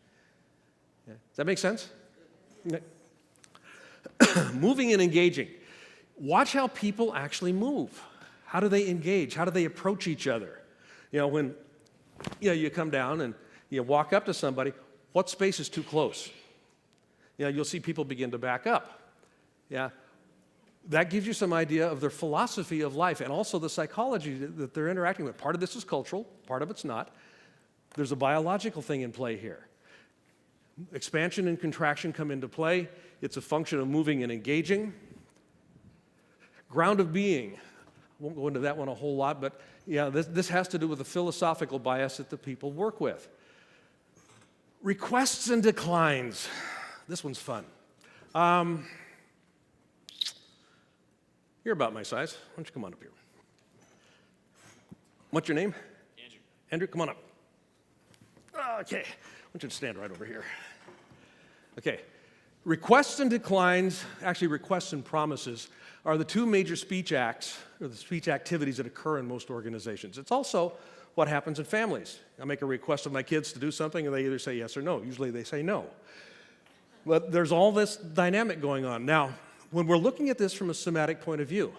Yeah. Does that make sense? Okay. Moving and engaging. Watch how people actually move. How do they engage? How do they approach each other? When you come down and you walk up to somebody, what space is too close? You'll see people begin to back up. Yeah. That gives you some idea of their philosophy of life and also the psychology that they're interacting with. Part of this is cultural, part of it's not. There's a biological thing in play here. Expansion and contraction come into play. It's a function of moving and engaging. Ground of being. I won't go into that one a whole lot, but yeah, this has to do with the philosophical bias that the people work with. Requests and declines. This one's fun. You're about my size. Why don't you come on up here? What's your name? Andrew. Andrew, come on up. Okay. I want you to stand right over here. Okay. Requests and declines, actually requests and promises, are the two major speech acts, or the speech activities that occur in most organizations. It's also what happens in families. I make a request of my kids to do something, and they either say yes or no. Usually they say no. But there's all this dynamic going on. Now, when we're looking at this from a somatic point of view,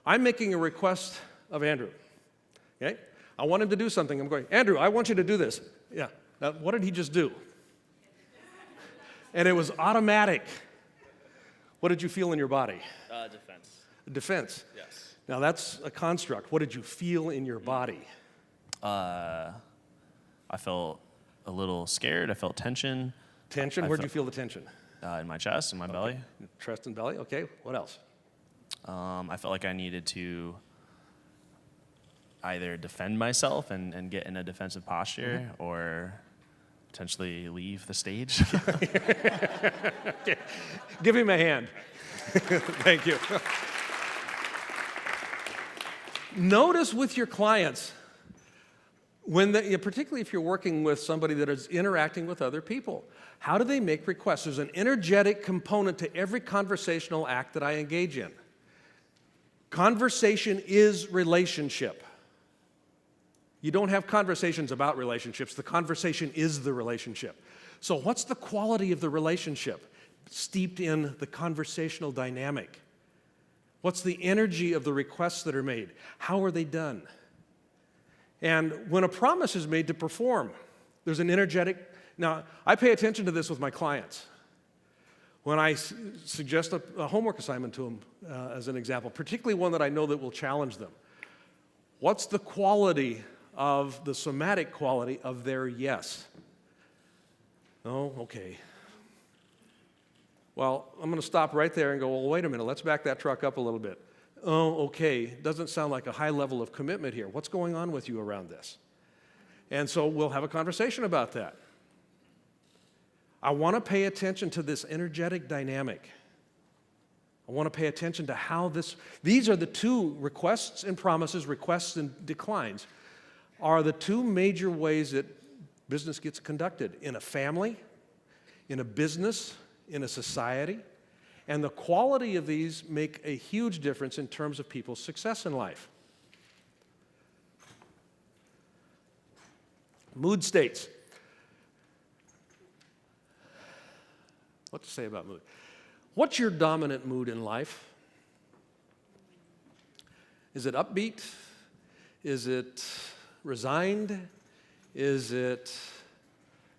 I'm making a request of Andrew. Okay? I want him to do something. I'm going, Andrew, I want you to do this. Yeah. Now, what did he just do? And it was automatic. What did you feel in your body? Defense. Defense. Yes. Now, that's a construct. What did you feel in your body? I felt a little scared. I felt tension. Tension? Where'd you feel the tension? In my chest, in my belly. Chest and belly? Okay. What else? I felt like I needed to either defend myself and get in a defensive posture or potentially leave the stage. Okay. Give him a hand. Thank you. Notice with your clients, particularly if you're working with somebody that is interacting with other people, how do they make requests? There's an energetic component to every conversational act that I engage in. Conversation is relationship. You don't have conversations about relationships. The conversation is the relationship. So what's the quality of the relationship? Steeped in the conversational dynamic. What's the energy of the requests that are made? How are they done? And when a promise is made to perform, there's an energetic. Now, I pay attention to this with my clients. When I suggest a homework assignment to them, as an example, particularly one that I know that will challenge them, what's the quality of the somatic quality of their yes? Oh, okay. Well, I'm going to stop right there and go, well, wait a minute, let's back that truck up a little bit. Oh, okay, doesn't sound like a high level of commitment here. What's going on with you around this? And so we'll have a conversation about that. I want to pay attention to this energetic dynamic. I want to pay attention to how these are the two requests and promises, requests and declines, are the two major ways that business gets conducted in a family, in a business, in a society. And the quality of these make a huge difference in terms of people's success in life. Mood states. What to say about mood? What's your dominant mood in life? Is it upbeat? Is it resigned? Is it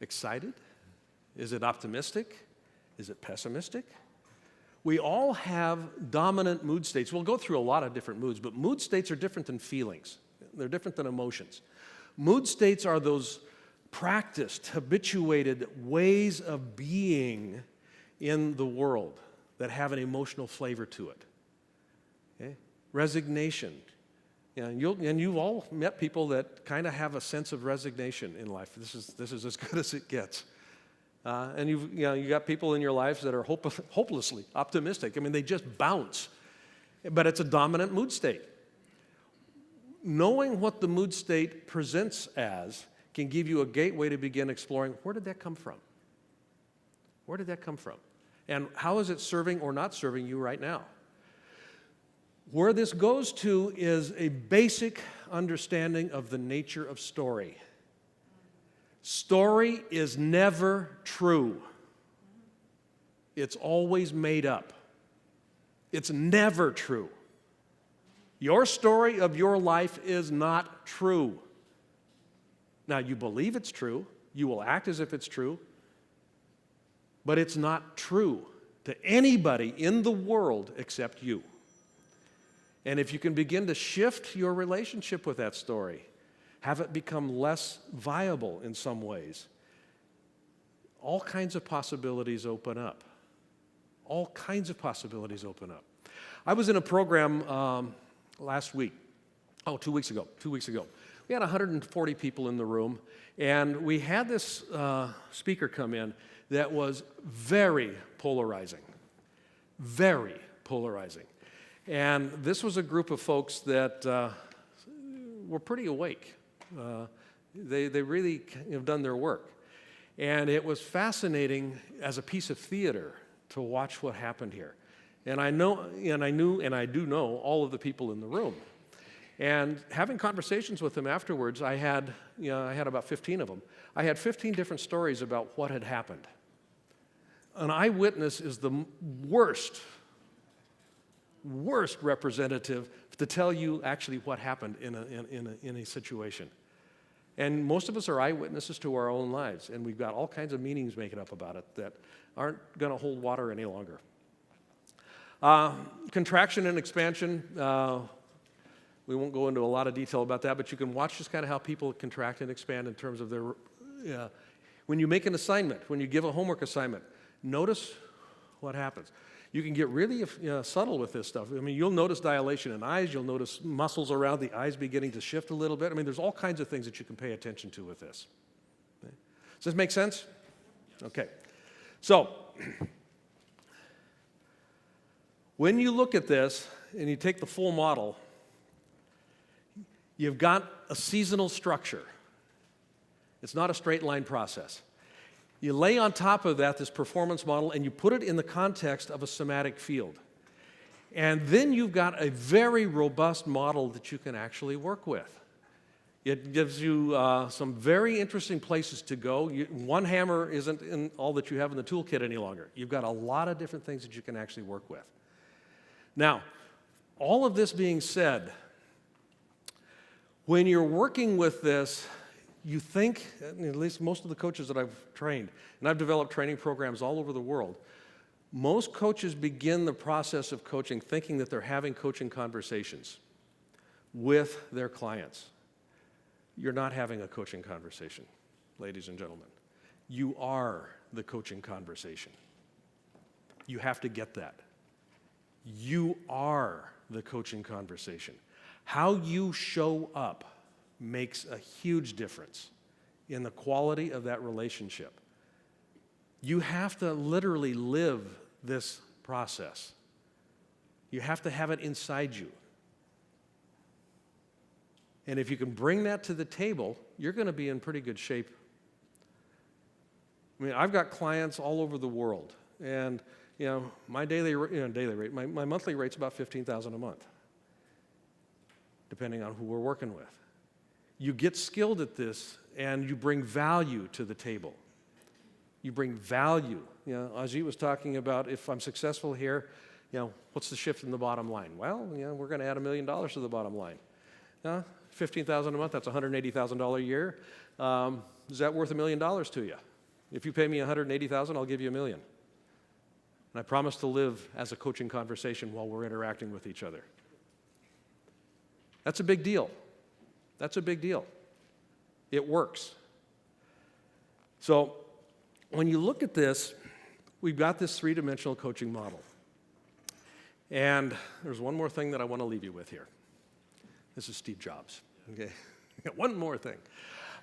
excited? Is it optimistic? Is it pessimistic? We all have dominant mood states. We'll go through a lot of different moods, but mood states are different than feelings. They're different than emotions. Mood states are those practiced, habituated ways of being in the world that have an emotional flavor to it. Okay? Resignation. And you've all met people that kind of have a sense of resignation in life. This is as good as it gets. And you got people in your lives that are hopelessly optimistic. I mean, they just bounce. But it's a dominant mood state. Knowing what the mood state presents as can give you a gateway to begin exploring, where did that come from? Where did that come from? And how is it serving or not serving you right now? Where this goes to is a basic understanding of the nature of story. Story is never true. It's always made up. It's never true. Your story of your life is not true. Now, you believe it's true. You will act as if it's true. But it's not true. to anybody in the world except you. And if you can begin to shift your relationship with that story, have it become less viable in some ways, all kinds of possibilities open up. All kinds of possibilities open up. I was in a program last week, 2 weeks ago. We had 140 people in the room, and we had this speaker come in that was very polarizing. Very polarizing. And this was a group of folks that were pretty awake. They really have done their work. And it was fascinating as a piece of theater to watch what happened here. And I do know all of the people in the room. And having conversations with them afterwards, I had about 15 of them. I had 15 different stories about what had happened. An eyewitness is the worst representative to tell you actually what happened in a situation. And most of us are eyewitnesses to our own lives, and we've got all kinds of meanings making up about it that aren't going to hold water any longer. Contraction and expansion, we won't go into a lot of detail about that, but you can watch just kind of how people contract and expand in terms of their, when you make an assignment, when you give a homework assignment, notice what happens. You can get really subtle with this stuff. I mean, you'll notice dilation in eyes. You'll notice muscles around the eyes beginning to shift a little bit. I mean, there's all kinds of things that you can pay attention to with this. Okay. Does this make sense? Okay. So, when you look at this and you take the full model, you've got a seasonal structure. It's not a straight line process. You lay on top of that this performance model and you put it in the context of a somatic field. And then you've got a very robust model that you can actually work with. It gives you some very interesting places to go. One hammer isn't in all that you have in the toolkit any longer. You've got a lot of different things that you can actually work with. Now, all of this being said, when you're working with this, you think, at least most of the coaches that I've trained, and I've developed training programs all over the world, most coaches begin the process of coaching thinking that they're having coaching conversations with their clients. You're not having a coaching conversation, ladies and gentlemen. You are the coaching conversation. You have to get that. You are the coaching conversation. How you show up makes a huge difference in the quality of that relationship. You have to literally live this process. You have to have it inside you. And if you can bring that to the table, you're going to be in pretty good shape. I mean, I've got clients all over the world, and my daily rate, my monthly rate's about $15,000 a month, depending on who we're working with. You get skilled at this, and you bring value to the table. You bring value. Ajit was talking about if I'm successful here, what's the shift in the bottom line? Well, we're going to add $1 million to the bottom line. $15,000 a month, that's $180,000 a year. Is that worth $1 million to you? If you pay me $180,000, I'll give you $1 million. And I promise to live as a coaching conversation while we're interacting with each other. That's a big deal. That's a big deal. It works. So when you look at this, we've got this three-dimensional coaching model. And there's one more thing that I want to leave you with here. This is Steve Jobs. Okay, one more thing.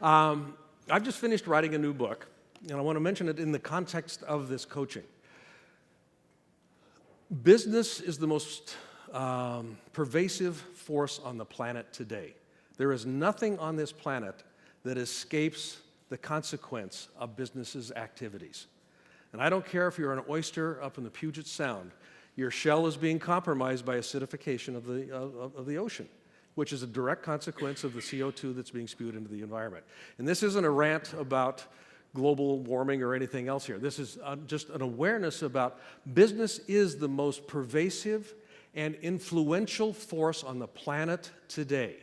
I've just finished writing a new book, and I want to mention it in the context of this coaching. Business is the most pervasive force on the planet today. There is nothing on this planet that escapes the consequence of business's activities. And I don't care if you're an oyster up in the Puget Sound, your shell is being compromised by acidification of the ocean, which is a direct consequence of the CO2 that's being spewed into the environment. And this isn't a rant about global warming or anything else here. This is just an awareness about business is the most pervasive and influential force on the planet today.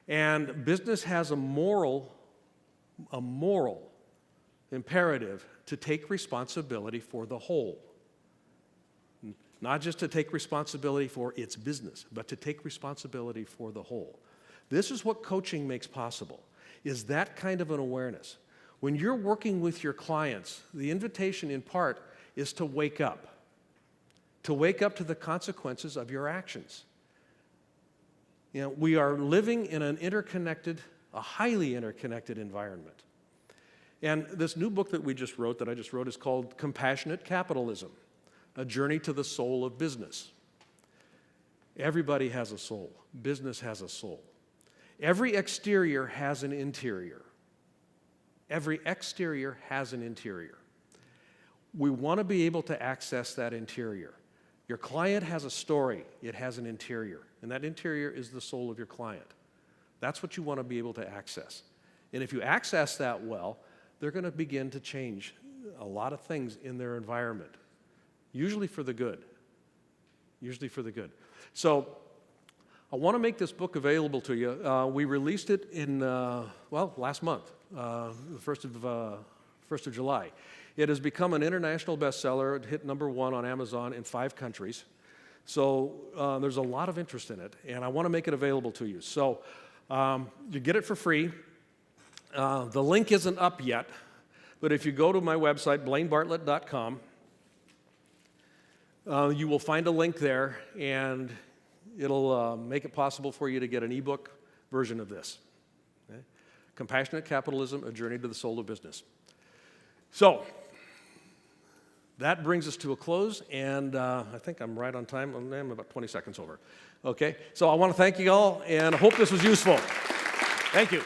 And business has a moral imperative to take responsibility for the whole. not just to take responsibility for its business, but to take responsibility for the whole. This is what coaching makes possible, is that kind of an awareness. When you're working with your clients, the invitation in part is to wake up to the consequences of your actions. You know, we are living in a highly interconnected environment. And this new book that I just wrote, is called Compassionate Capitalism, A Journey to the Soul of Business. Everybody has a soul. Business has a soul. Every exterior has an interior. Every exterior has an interior. We want to be able to access that interior. Your client has a story. It has an interior. And that interior is the soul of your client. That's what you want to be able to access. And if you access that well, they're going to begin to change a lot of things in their environment, usually for the good. Usually for the good. So I want to make this book available to you. We released it in, last month, the 1st of July. It has become an international bestseller. It hit #1 on Amazon in 5 countries. So there's a lot of interest in it, and I want to make it available to you. So you get it for free. The link isn't up yet, but if you go to my website, blainebartlett.com, you will find a link there, and it'll make it possible for you to get an ebook version of this. Okay? Compassionate Capitalism, A Journey to the Soul of Business. So that brings us to a close, and I think I'm right on time. I'm about 20 seconds over. Okay, so I want to thank you all, and I hope this was useful. Thank you.